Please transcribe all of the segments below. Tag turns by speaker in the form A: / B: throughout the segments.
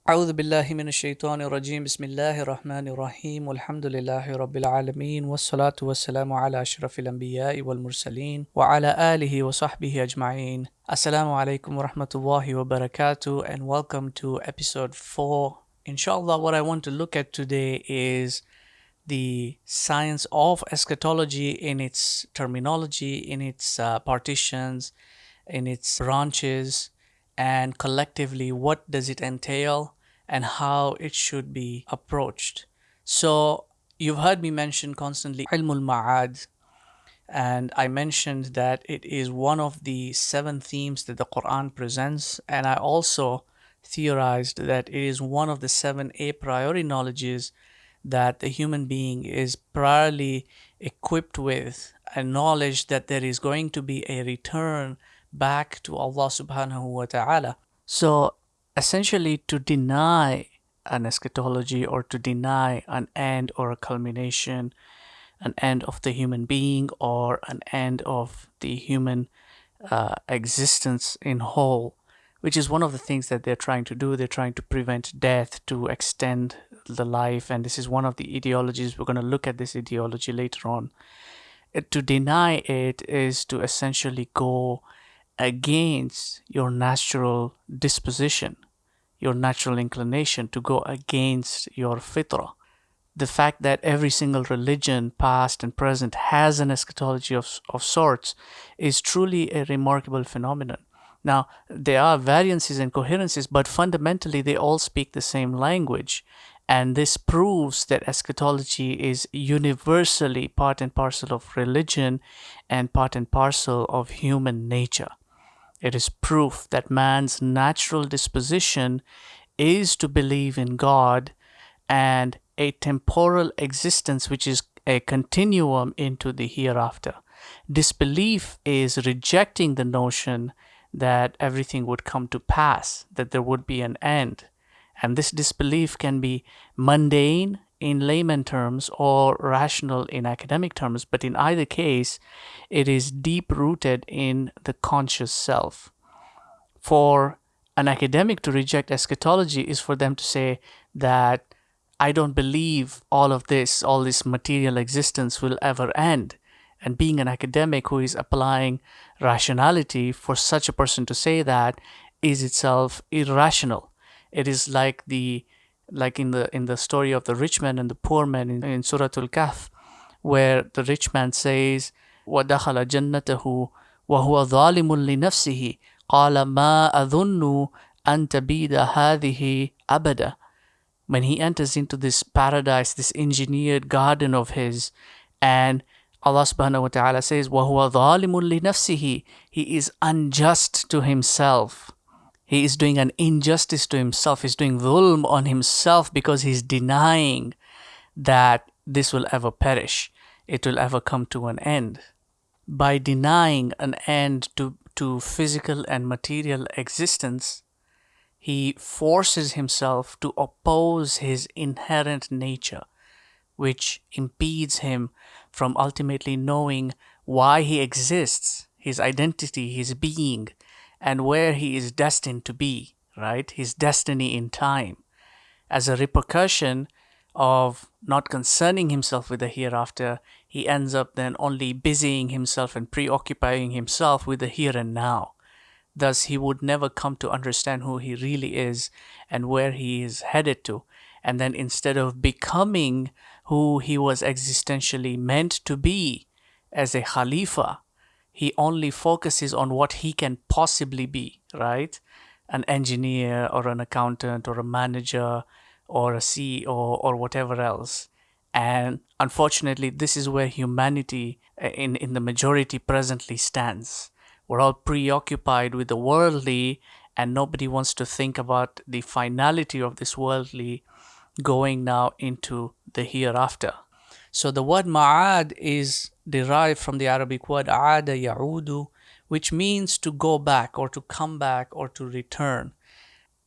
A: أعوذ بالله من الشيطان الرجيم بسم الله الرحمن الرحيم والحمد لله رب العالمين والصلاة والسلام على أشرف الأنبياء والمرسلين وعلى آله وصحبه أجمعين. Assalamu alaikum wa rahmatullahi wa barakatuh, and welcome to episode 4. Inshallah, what I want to look at today is the science of eschatology in its terminology, in its partitions, in its branches, and collectively what does it entail and how it should be approached. So you've heard me mention constantly ilmul ma'ad, and I mentioned that it is one of the 7 themes that the Quran presents, and I also theorized that it is one of the 7 a priori knowledges that the human being is priorly equipped with, a knowledge that there is going to be a return back to Allah subhanahu wa ta'ala. So essentially, to deny an eschatology or to deny an end or a culmination, an end of the human being or an end of the human existence in whole, which is one of the things that they're trying to do. They're trying to prevent death, to extend the life, and this is one of the ideologies. We're going to look at this ideology later on. To deny it is to essentially go against your natural disposition, your natural inclination, to go against your fitrah. The fact that every single religion, past and present, has an eschatology of sorts is truly a remarkable phenomenon. Now, there are variances and coherences, but fundamentally they all speak the same language. And this proves that eschatology is universally part and parcel of religion and part and parcel of human nature. It is proof that man's natural disposition is to believe in God and a temporal existence which is a continuum into the hereafter. Disbelief is rejecting the notion that everything would come to pass, that there would be an end. And this disbelief can be mundane in layman terms or rational in academic terms, but in either case, it is deep rooted in the conscious self. For an academic to reject eschatology is for them to say that I don't believe all this material existence will ever end. And being an academic who is applying rationality, for such a person to say that is itself irrational. It is like in the story of the rich man and the poor man in Surah Al-Kahf, where the rich man says, وَدَخَلَ جَنَّتَهُ وَهُوَ ظَالِمٌ لِنَفْسِهِ قَالَ مَا أَظُنُّ أَن تَبِيدَ هَذِهِ أَبَدًا. When he enters into this paradise, this engineered garden of his, and Allah subhanahu wa ta'ala says, وَهُوَ ظَالِمٌ لِنَفْسِهِ, he is unjust to himself. He is doing an injustice to himself. He's doing dhulm on himself because he's denying that this will ever perish. It will ever come to an end. By denying an end to physical and material existence, he forces himself to oppose his inherent nature, which impedes him from ultimately knowing why he exists, his identity, his being, and where he is destined to be, right? His destiny in time. As a repercussion of not concerning himself with the hereafter, he ends up then only busying himself and preoccupying himself with the here and now. Thus, he would never come to understand who he really is and where he is headed to. And then instead of becoming who he was existentially meant to be as a Khalifa, he only focuses on what he can possibly be, right? An engineer or an accountant or a manager or a CEO or whatever else. And unfortunately, this is where humanity in the majority presently stands. We're all preoccupied with the worldly, and nobody wants to think about the finality of this worldly going now into the hereafter. So the word ma'ad is derived from the Arabic word aada ya'udu, which means to go back or to come back or to return.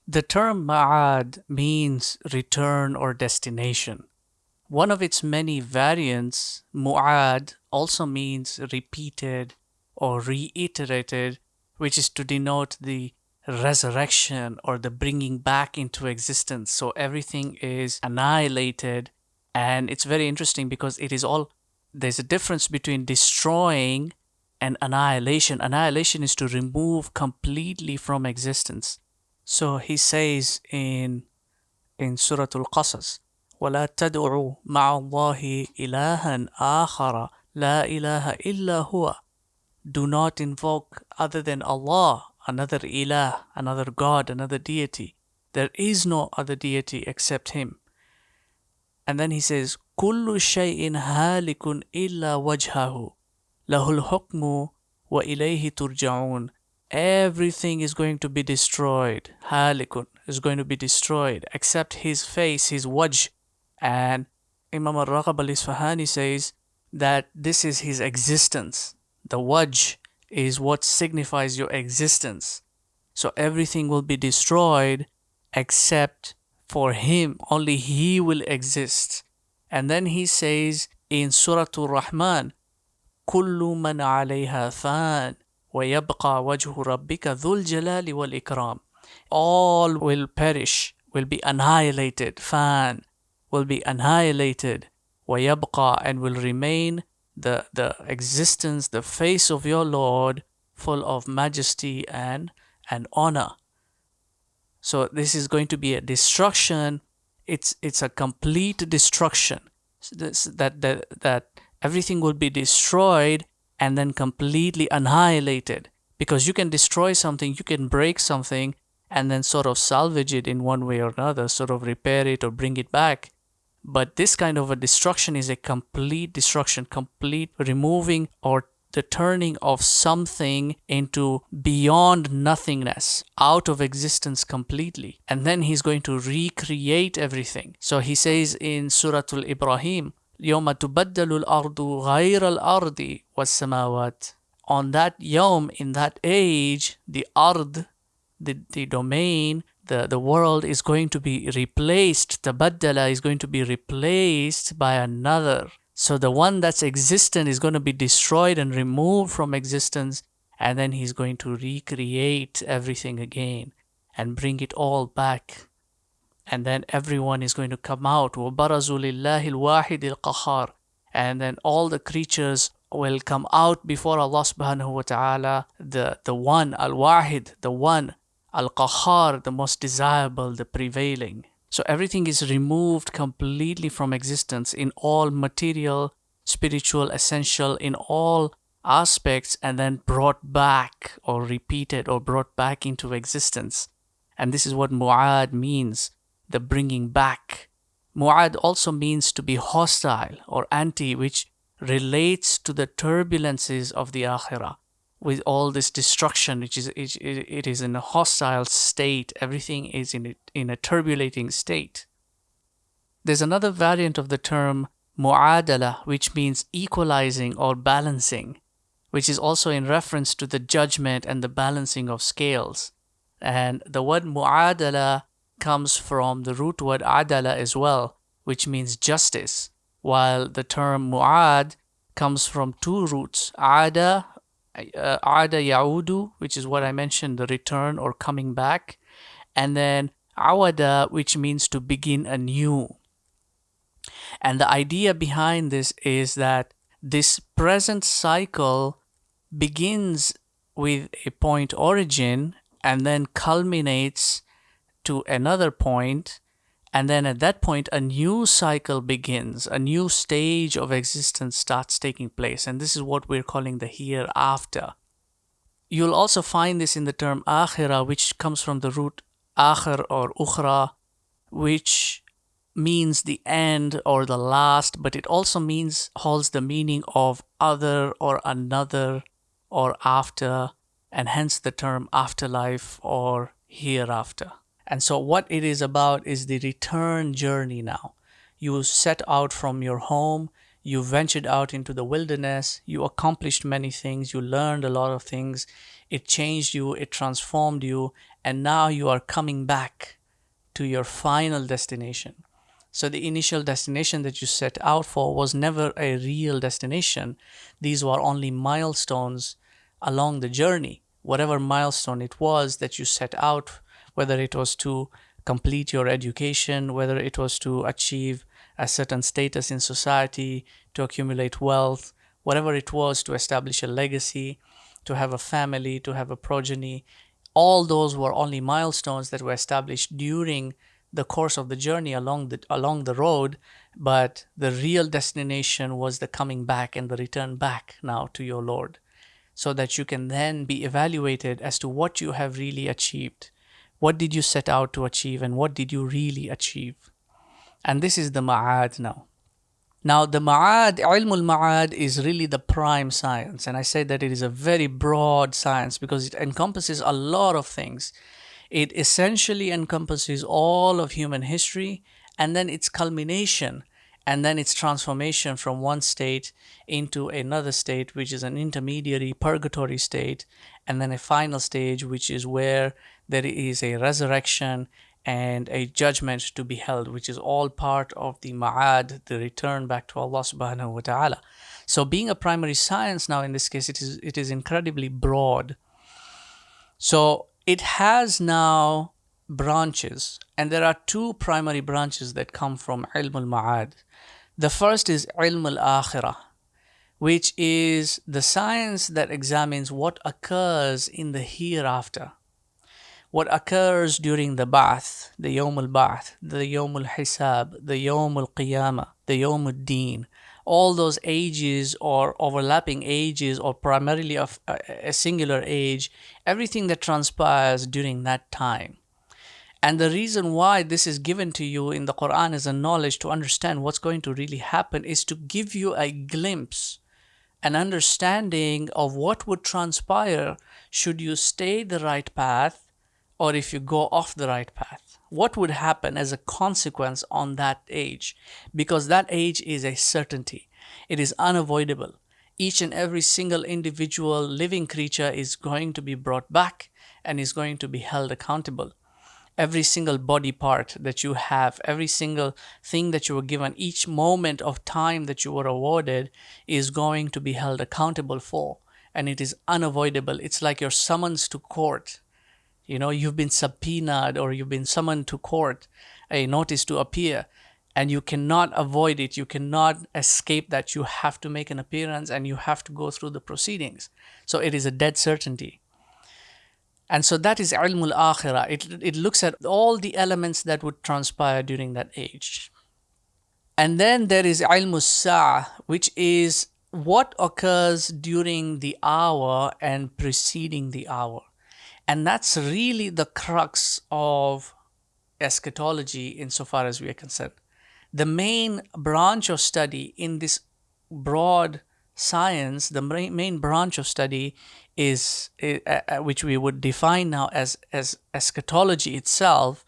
A: The term ma'ad means return or destination. One of its many variants, mu'ad, also means repeated or reiterated, which is to denote the resurrection or the bringing back into existence. So everything is annihilated. And it's very interesting because there's a difference between destroying and annihilation. Annihilation is to remove completely from existence. So he says in Surah Al-Qasas, وَلَا تَدْعُوا مَعَ اللَّهِ إِلَهًا آخَرَ لَا إِلَهَ إِلَّا هُوَ. Do not invoke other than Allah, another ilah, another God, another deity. There is no other deity except Him. And then he says, كُلُّ شَيْءٍ هَالِكٌ إِلَّا وَجْهَهُ لَهُ الْحُكْمُ وَإِلَيْهِ تُرْجَعُونَ. Everything is going to be destroyed. Halikun is going to be destroyed except his face, his wajh. And Imam al-Raqab al-Isfahani says that this is his existence. The wajh is what signifies your existence. So everything will be destroyed except for him. Only he will exist. And then he says in Surah Ar-Rahman, كُلُّ مَنْ عَلَيْهَا فَانٍ وَيَبْقَى وَجْهُ رَبِّكَ ذُو الْجَلَالِ وَالْإِكْرَامِ. All will perish, will be annihilated. Fan will be annihilated. وَيَبْقَى, and will remain the existence, the face of your Lord, full of majesty and honor. So this is going to be a destruction. It's a complete destruction. That everything will be destroyed and then completely annihilated. Because you can destroy something, you can break something, and then sort of salvage it in one way or another, sort of repair it or bring it back. But this kind of a destruction is a complete destruction, complete removing or the turning of something into beyond nothingness, out of existence completely. And then he's going to recreate everything. So he says in Surah Al-Ibrahim, يَوْمَ تُبَدَّلُ الْأَرْضُ غَيْرَ الْأَرْضِ وَالسَّمَاوَاتِ. On that yawm, in that age, the ard, the domain, the world is going to be replaced. Tabaddala is going to be replaced by another. So the one that's existent is going to be destroyed and removed from existence, and then he's going to recreate everything again and bring it all back. And then everyone is going to come out. وَبَرَزُوا لِلَّهِ الْوَاحِدِ الْقَهَّارِ. And then all the creatures will come out before Allah subhanahu wa ta'ala, the one, al-wahid, the one, al-qahhar, the most desirable, the prevailing. So everything is removed completely from existence in all material, spiritual, essential, in all aspects, and then brought back or repeated or brought back into existence. And this is what mu'ad means, the bringing back. Mu'ad also means to be hostile or anti, which relates to the turbulences of the akhirah. With all this destruction, it is in a hostile state. Everything is in a turbulating state. There's another variant of the term mu'adala, which means equalizing or balancing, which is also in reference to the judgment and the balancing of scales. And the word mu'adala comes from the root word adala as well, which means justice, while the term mu'ad comes from two roots, ada ya'udu, which is what I mentioned, the return or coming back, and then awada, which means to begin anew. And the idea behind this is that this present cycle begins with a point origin and then culminates to another point, and then at that point a new cycle begins, a new stage of existence starts taking place, and this is what we're calling the hereafter. You'll also find this in the term akhirah, which comes from the root akhir or ukhra, which means the end or the last, but it also holds the meaning of other or another or after, and hence the term afterlife or hereafter. And so what it is about is the return journey now. You set out from your home, you ventured out into the wilderness, you accomplished many things, you learned a lot of things, it changed you, it transformed you, and now you are coming back to your final destination. So the initial destination that you set out for was never a real destination. These were only milestones along the journey. whatever milestone it was that you set out, whether it was to complete your education, whether it was to achieve a certain status in society, to accumulate wealth, whatever it was, to establish a legacy, to have a family, to have a progeny. All those were only milestones that were established during the course of the journey along the road, but the real destination was the coming back and the return back now to your Lord, so that you can then be evaluated as to what you have really achieved. What did you set out to achieve, and what did you really achieve? And this is the ma'ad now. Now, the ma'ad, ilmul ma'ad, is really the prime science. And I say that it is a very broad science because it encompasses a lot of things. It essentially encompasses all of human history, and then its culmination, and then its transformation from one state into another state, which is an intermediary purgatory state, and then a final stage, which is where there is a resurrection and a judgment to be held, which is all part of the ma'ad, the return back to Allah subhanahu wa ta'ala. So being a primary science now, in this case, it is incredibly broad. So it has now branches, and there are two primary branches that come from ilm al-ma'ad. The first is ilm al-akhirah, which is the science that examines what occurs in the hereafter, what occurs during the ba'ath, the yawm al-ba'ath, the yawm al-hisab, the yawm al-qiyamah, the yawm al-deen, all those ages or overlapping ages or primarily of a singular age, everything that transpires during that time. And the reason why this is given to you in the Quran as a knowledge to understand what's going to really happen is to give you a glimpse, an understanding of what would transpire should you stay the right path or if you go off the right path. What would happen as a consequence on that age? Because that age is a certainty. It is unavoidable. Each and every single individual living creature is going to be brought back and is going to be held accountable. Every single body part that you have, every single thing that you were given, each moment of time that you were awarded is going to be held accountable for. And it is unavoidable. It's like your summons to court. You know, you've been subpoenaed or you've been summoned to court, a notice to appear, and you cannot avoid it. You cannot escape that. You have to make an appearance and you have to go through the proceedings. So it is a dead certainty. And so that is ilmul akhirah. It looks at all the elements that would transpire during that age. And then there is ilmus sa'ah, which is what occurs during the hour and preceding the hour. And that's really the crux of eschatology insofar as we are concerned. The main branch of study in this broad science, the main branch of study is, which we would define now as eschatology itself,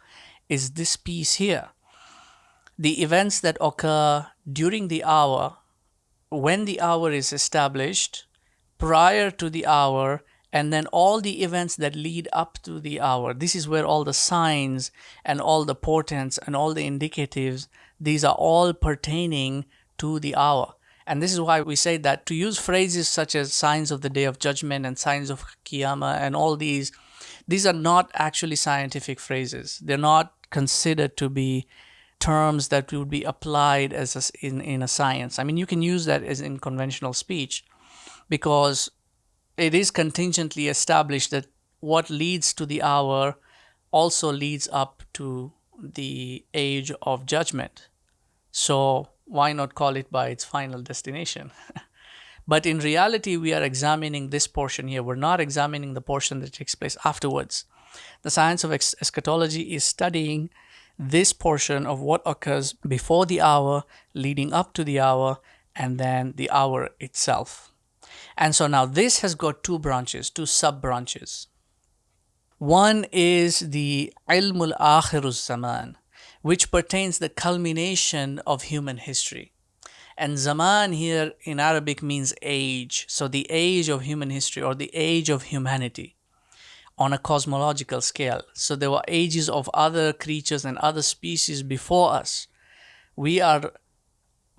A: is this piece here. The events that occur during the hour, when the hour is established, prior to the hour, and then all the events that lead up to the hour. This is where all the signs and all the portents and all the indicatives, these are all pertaining to the hour. And this is why we say that to use phrases such as signs of the day of judgment and signs of Qiyamah and all these are not actually scientific phrases. They're not considered to be terms that would be applied as in a science. I mean, you can use that as in conventional speech because it is contingently established that what leads to the hour also leads up to the age of judgment. So why not call it by its final destination? But in reality, we are examining this portion here. We're not examining the portion that takes place afterwards. The science of eschatology is studying this portion of what occurs before the hour, leading up to the hour, and then the hour itself. And so now this has got two branches, two sub-branches. One is the ilmul akhiruz zaman, which pertains the culmination of human history. And zaman here in Arabic means age. So the age of human history or the age of humanity on a cosmological scale. So there were ages of other creatures and other species before us. We are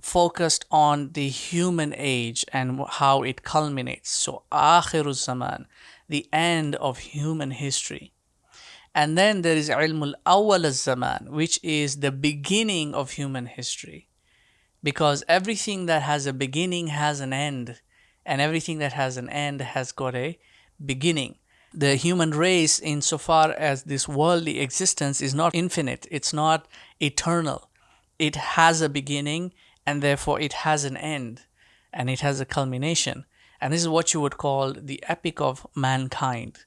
A: focused on the human age and how it culminates. So Akhiruz Zaman, the end of human history. And then there is ilm al-awwal al-zaman, which is the beginning of human history. Because everything that has a beginning has an end, and everything that has an end has got a beginning. The human race, insofar as this worldly existence, is not infinite, it's not eternal. It has a beginning, and therefore it has an end, and it has a culmination. And this is what you would call the epic of mankind.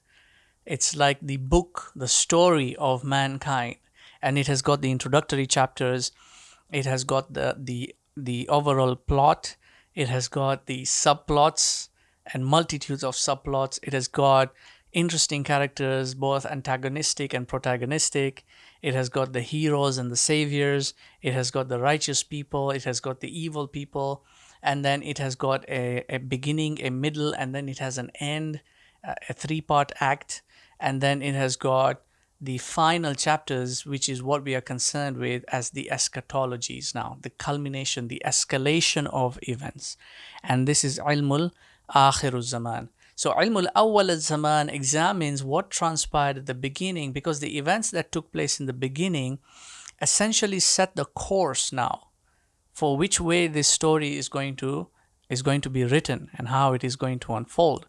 A: It's like the book, the story of mankind, and it has got the introductory chapters. It has got the overall plot. It has got the subplots and multitudes of subplots. It has got interesting characters, both antagonistic and protagonistic. It has got the heroes and the saviors. It has got the righteous people. It has got the evil people. And then it has got a beginning, a middle, and then it has an end, a three-part act. And then it has got the final chapters, which is what we are concerned with as the eschatologies now, the culmination, the escalation of events. And this is ilmul akhirul zaman. So ilmul awwal al-zaman examines what transpired at the beginning, because the events that took place in the beginning essentially set the course now for which way this story is going to be written and how it is going to unfold.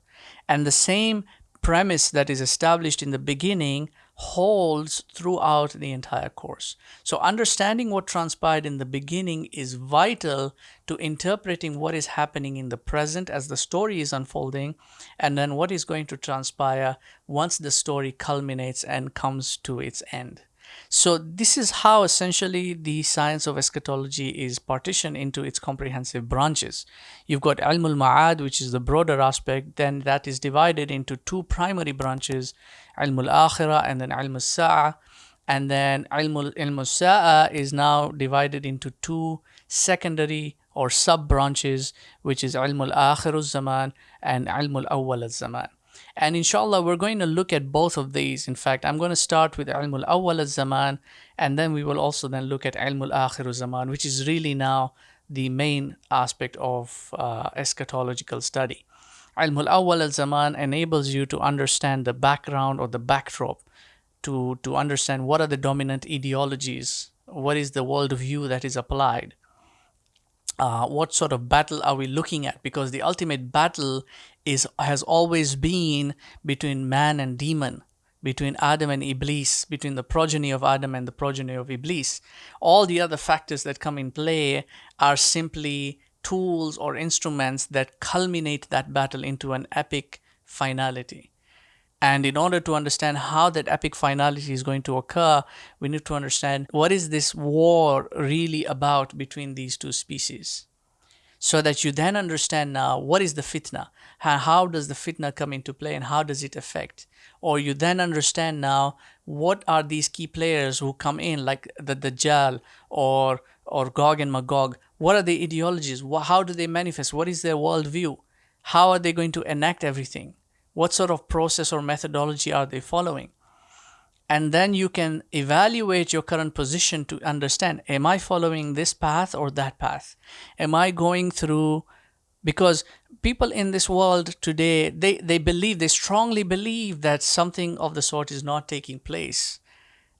A: And the same premise that is established in the beginning holds throughout the entire course. So understanding what transpired in the beginning is vital to interpreting what is happening in the present as the story is unfolding, and then what is going to transpire once the story culminates and comes to its end. So this is how essentially the science of eschatology is partitioned into its comprehensive branches. You've got ilm al-ma'ad, which is the broader aspect, then that is divided into two primary branches, ilm al-akhirah and then ilm al-sa'a. And then ilm al-sa'a is now divided into two secondary or sub-branches, which is ilm al-akhir al-zaman and ilm al-awwal al-zaman. And inshallah, we're going to look at both of these. In fact, I'm going to start with ilm al-awwal al-zaman, and then we will also then look at ilm al-akhir al-zaman, which is really now the main aspect of eschatological study. Ilm al-awwal al-zaman enables you to understand the background or the backdrop, to understand what are the dominant ideologies, what is the worldview that is applied, what sort of battle are we looking at, because the ultimate battle has always been between man and demon, between Adam and Iblis, between the progeny of Adam and the progeny of Iblis. All the other factors that come in play are simply tools or instruments that culminate that battle into an epic finality. And in order to understand how that epic finality is going to occur, we need to understand what is this war really about between these two species, so that you then understand now what is the fitna, how does the fitna come into play and how does it affect. Or you then understand now what are these key players who come in, like the Dajjal or Gog and Magog. What are the ideologies? How do they manifest? What is their worldview? How are they going to enact everything? What sort of process or methodology are they following? And then you can evaluate your current position to understand, am I following this path or that path? Am I going through, because people in this world today, they strongly believe that something of the sort is not taking place.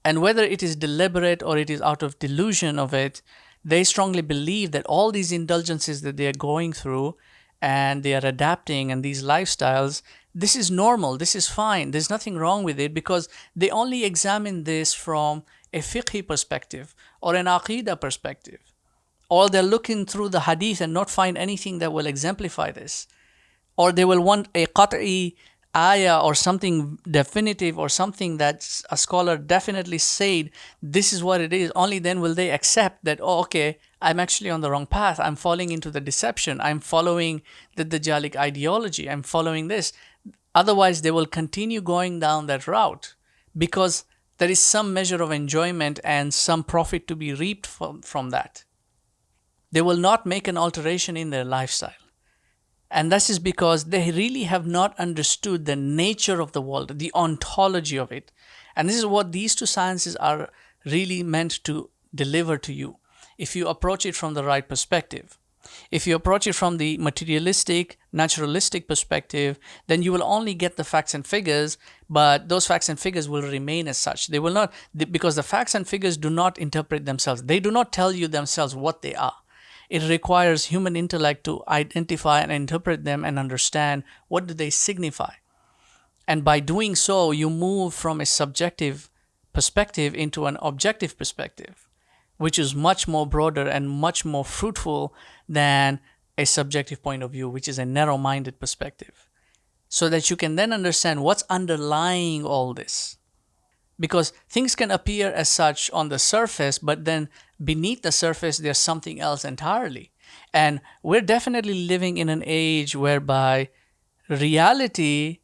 A: And whether it is deliberate or it is out of delusion of it, they strongly believe that all these indulgences that they are going through and they are adapting, and these lifestyles, this is normal, this is fine, there's nothing wrong with it, because they only examine this from a fiqhi perspective or an aqidah perspective. Or they're looking through the hadith and not find anything that will exemplify this. Or they will want a qat'i ayah or something definitive, or something that a scholar definitely said, this is what it is. Only then will they accept that, oh, okay, I'm actually on the wrong path. I'm falling into the deception. I'm following the Dajjalic ideology. I'm following this. Otherwise, they will continue going down that route, because there is some measure of enjoyment and some profit to be reaped from that. They will not make an alteration in their lifestyle. And this is because they really have not understood the nature of the world, the ontology of it. And this is what these two sciences are really meant to deliver to you, if you approach it from the right perspective. If you approach it from the materialistic, naturalistic perspective, then you will only get the facts and figures, but those facts and figures will remain as such. They will not, because the facts and figures do not interpret themselves. They do not tell you themselves what they are. It requires human intellect to identify and interpret them and understand what do they signify. And by doing so, you move from a subjective perspective into an objective perspective, which is much more broader and much more fruitful than a subjective point of view, which is a narrow-minded perspective. So that you can then understand what's underlying all this. Because things can appear as such on the surface, but then beneath the surface, there's something else entirely. And we're definitely living in an age whereby reality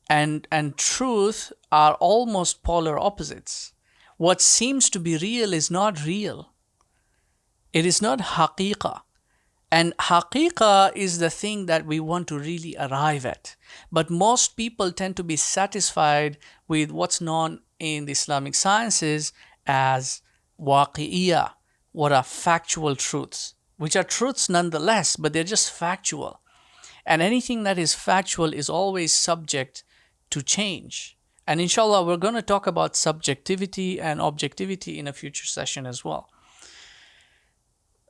A: and truth are almost polar opposites. What seems to be real is not real. It is not haqiqah. And haqiqah is the thing that we want to really arrive at. But most people tend to be satisfied with what's known in the Islamic sciences as waqi'iyah, what are factual truths, which are truths nonetheless, but they're just factual. And anything that is factual is always subject to change. And inshallah, we're going to talk about subjectivity and objectivity in a future session as well.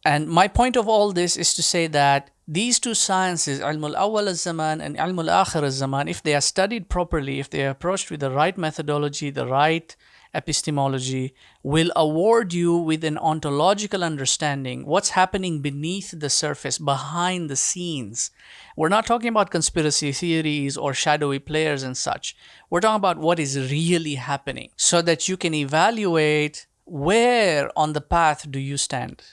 A: And my point of all this is to say that these two sciences, Ilm al-Awwal al-Zaman and Ilm al-Akhir al-Zaman, if they are studied properly, if they are approached with the right methodology, the right epistemology, will award you with an ontological understanding, what's happening beneath the surface, behind the scenes. We're not talking about conspiracy theories or shadowy players and such. We're talking about what is really happening so that you can evaluate where on the path do you stand.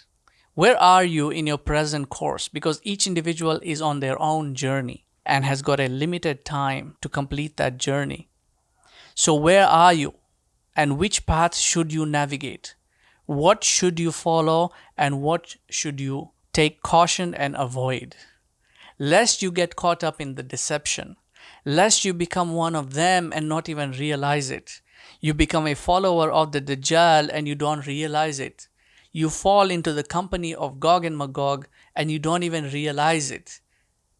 A: Where are you in your present course? Because each individual is on their own journey and has got a limited time to complete that journey. So where are you? And which path should you navigate? What should you follow and what should you take caution and avoid? Lest you get caught up in the deception. Lest you become one of them and not even realize it. You become a follower of the Dajjal and you don't realize it. You fall into the company of Gog and Magog and you don't even realize it.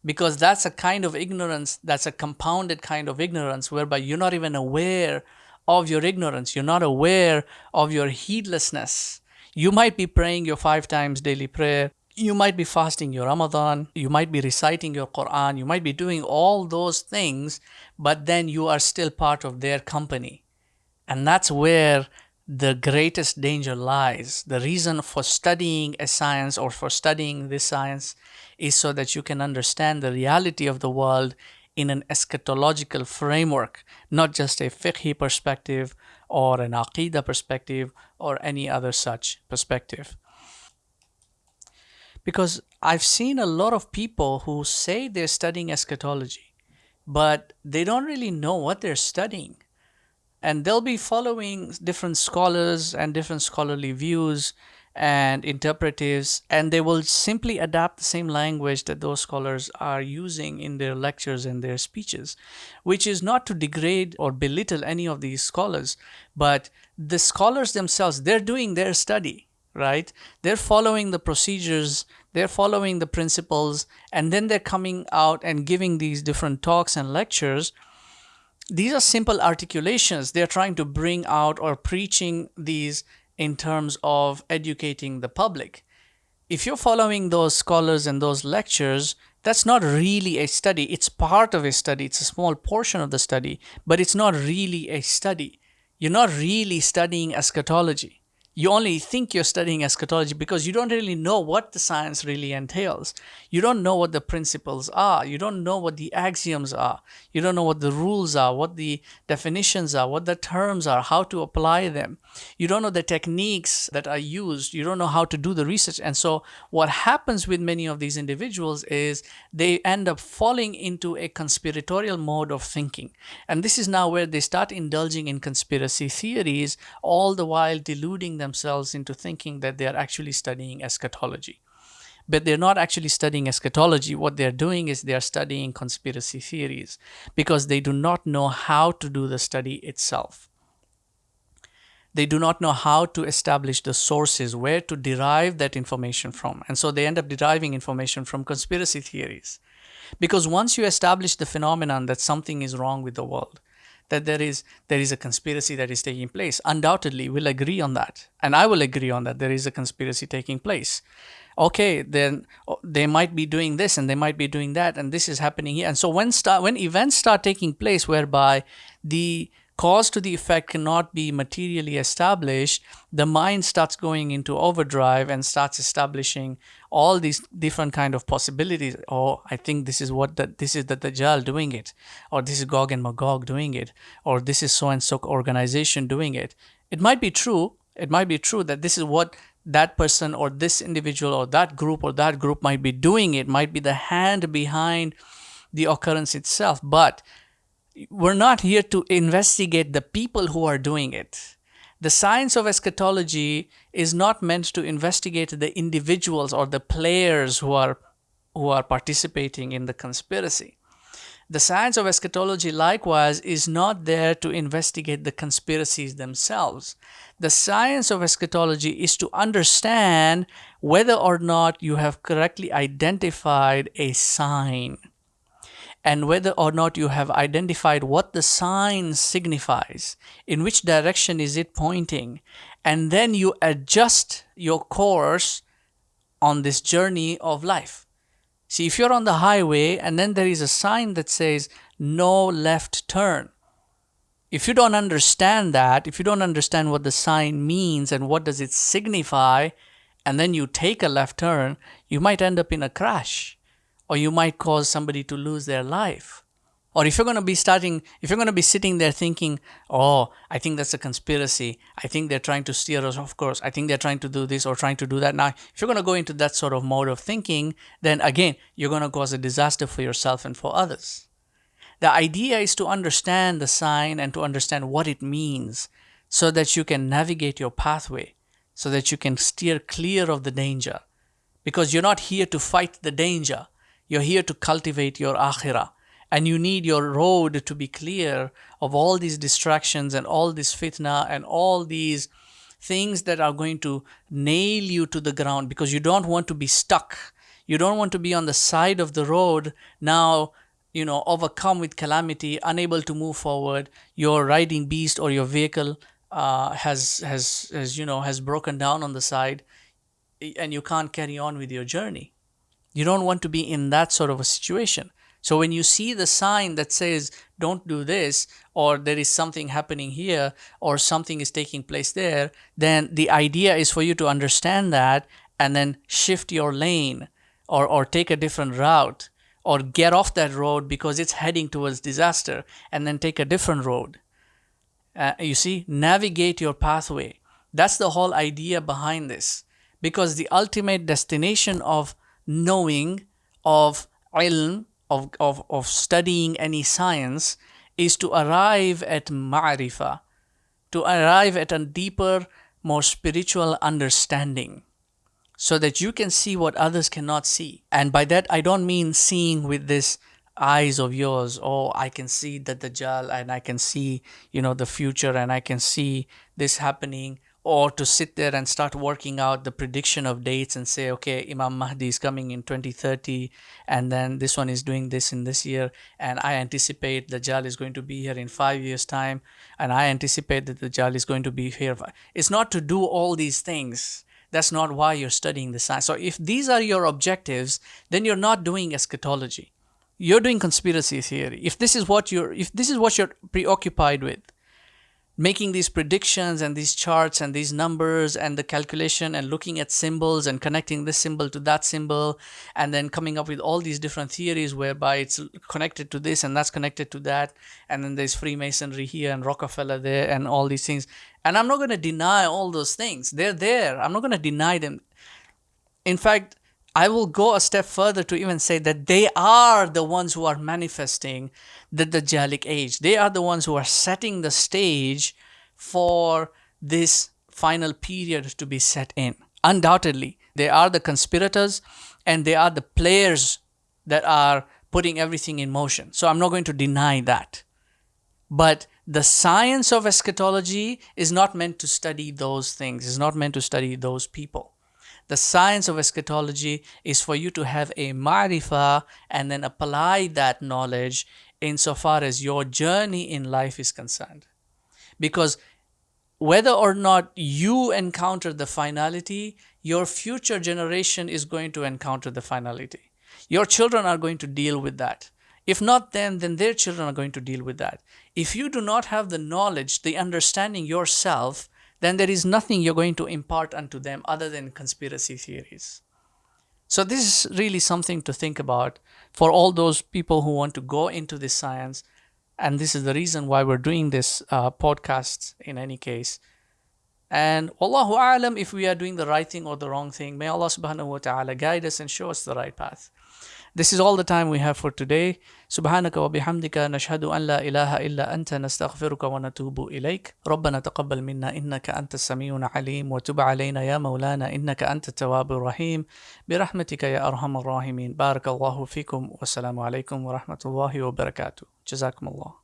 A: Because that's a kind of ignorance, that's a compounded kind of ignorance whereby you're not even aware of your ignorance. You're not aware of your heedlessness. You might be praying your 5 times daily prayer. You might be fasting your Ramadan. You might be reciting your Quran. You might be doing all those things, but then you are still part of their company. And that's where the greatest danger lies. The reason for studying a science or for studying this science is so that you can understand the reality of the world in an eschatological framework, not just a fiqhi perspective or an aqidah perspective or any other such perspective. Because I've seen a lot of people who say they're studying eschatology, but they don't really know what they're studying. And they'll be following different scholars and different scholarly views and interpretives, and they will simply adapt the same language that those scholars are using in their lectures and their speeches, which is not to degrade or belittle any of these scholars, but the scholars themselves, they're doing their study, right? They're following the procedures, they're following the principles, and then they're coming out and giving these different talks and lectures. These are simple articulations they're trying to bring out or preaching these in terms of educating the public. If you're following those scholars and those lectures, that's not really a study. It's part of a study. It's a small portion of the study, but it's not really a study. You're not really studying eschatology. You only think you're studying eschatology because you don't really know what the science really entails. You don't know what the principles are. You don't know what the axioms are. You don't know what the rules are, what the definitions are, what the terms are, how to apply them. You don't know the techniques that are used. You don't know how to do the research. And so what happens with many of these individuals is they end up falling into a conspiratorial mode of thinking. And this is now where they start indulging in conspiracy theories, all the while deluding themselves into thinking that they are actually studying eschatology. But they're not actually studying eschatology. What they're doing is they're studying conspiracy theories because they do not know how to do the study itself. they do not know how to establish the sources, where to derive that information from. And so they end up deriving information from conspiracy theories. Because once you establish the phenomenon that something is wrong with the world, that there is a conspiracy that is taking place, undoubtedly we'll agree on that. And I will agree on that. There is a conspiracy taking place. Okay, then they might be doing this and they might be doing that, and this is happening here. And so when events start taking place whereby the cause to the effect cannot be materially established, the mind starts going into overdrive and starts establishing all these different kind of possibilities. Oh, I think this is the Dajjal doing it, or this is Gog and Magog doing it, or this is so and so organization doing it. It might be true. It might be true that this is what that person or this individual or that group might be doing. It might be the hand behind the occurrence itself, but we're not here to investigate the people who are doing it. The science of eschatology is not meant to investigate the individuals or the players who are participating in the conspiracy. The science of eschatology, likewise, is not there to investigate the conspiracies themselves. The science of eschatology is to understand whether or not you have correctly identified a sign, and whether or not you have identified what the sign signifies, in which direction is it pointing, and then you adjust your course on this journey of life. See, if you're on the highway and then there is a sign that says no left turn, if you don't understand that, if you don't understand what the sign means and what does it signify, and then you take a left turn, you might end up in a crash, or you might cause somebody to lose their life. Or if you're going to be sitting there thinking, oh, I think that's a conspiracy, I think they're trying to steer us off course, I think they're trying to do this or trying to do that. Now, if you're going to go into that sort of mode of thinking, then again, you're going to cause a disaster for yourself and for others. The idea is to understand the sign and to understand what it means, so that you can navigate your pathway, so that you can steer clear of the danger. Because you're not here to fight the danger. You're here to cultivate your akhirah. And you need your road to be clear of all these distractions and all this fitna and all these things that are going to nail you to the ground, because you don't want to be stuck. You don't want to be on the side of the road now, overcome with calamity, unable to move forward. Your riding beast or your vehicle has broken down on the side, and you can't carry on with your journey. You don't want to be in that sort of a situation. So when you see the sign that says, don't do this, or there is something happening here, or something is taking place there, then the idea is for you to understand that and then shift your lane, or take a different route, or get off that road because it's heading towards disaster, and then take a different road. You see, navigate your pathway. That's the whole idea behind this. Because the ultimate destination of knowing, of ilm, of studying any science, is to arrive at ma'rifah, to arrive at a deeper, more spiritual understanding, so that you can see what others cannot see. And by that, I don't mean seeing with this eyes of yours. Oh, I can see the Dajjal, and I can see, the future, and I can see this happening. Or to sit there and start working out the prediction of dates and say, okay, Imam Mahdi is coming in 2030, and then this one is doing this in this year, and I anticipate Dajjal is going to be here in 5 years' time, and I anticipate that Dajjal is going to be here. It's not to do all these things. That's not why you're studying the science. So if these are your objectives, then you're not doing eschatology. You're doing conspiracy theory. If this is what you're preoccupied with, making these predictions and these charts and these numbers and the calculation and looking at symbols and connecting this symbol to that symbol, and then coming up with all these different theories whereby it's connected to this and that's connected to that, and then there's Freemasonry here and Rockefeller there and all these things. And I'm not going to deny all those things. They're there. I'm not going to deny them. In fact, I will go a step further to even say that they are the ones who are manifesting the Dajjalic age. They are the ones who are setting the stage for this final period to be set in. Undoubtedly, they are the conspirators, and they are the players that are putting everything in motion. So I'm not going to deny that. But The science of eschatology is not meant to study those things, is not meant to study those people. The science of eschatology is for you to have a ma'rifah and then apply that knowledge insofar as your journey in life is concerned. Because whether or not you encounter the finality, your future generation is going to encounter the finality. Your children are going to deal with that. If not them, then their children are going to deal with that. If you do not have the knowledge, the understanding yourself, then there is nothing you're going to impart unto them other than conspiracy theories. So this is really something to think about for all those people who want to go into this science. And this is the reason why we're doing this podcast in any case. And Wallahu A'lam, if we are doing the right thing or the wrong thing, may Allah subhanahu wa ta'ala guide us and show us the right path. This is all the time we have for today. Subhanaka wa bihamdika nashhadu an la ilaha illa anta nastaghfiruka wa natubu ilayk. Rabbana taqabbal minna innaka anta as-sami'un alim wa tub alayna ya maulana innaka anta at-tawwabur rahim. Birahmatika ya arhamar rahimin. Barakallahu fikum wa assalamu alaykum wa rahmatullahi wa barakatuh. Jazakumullah.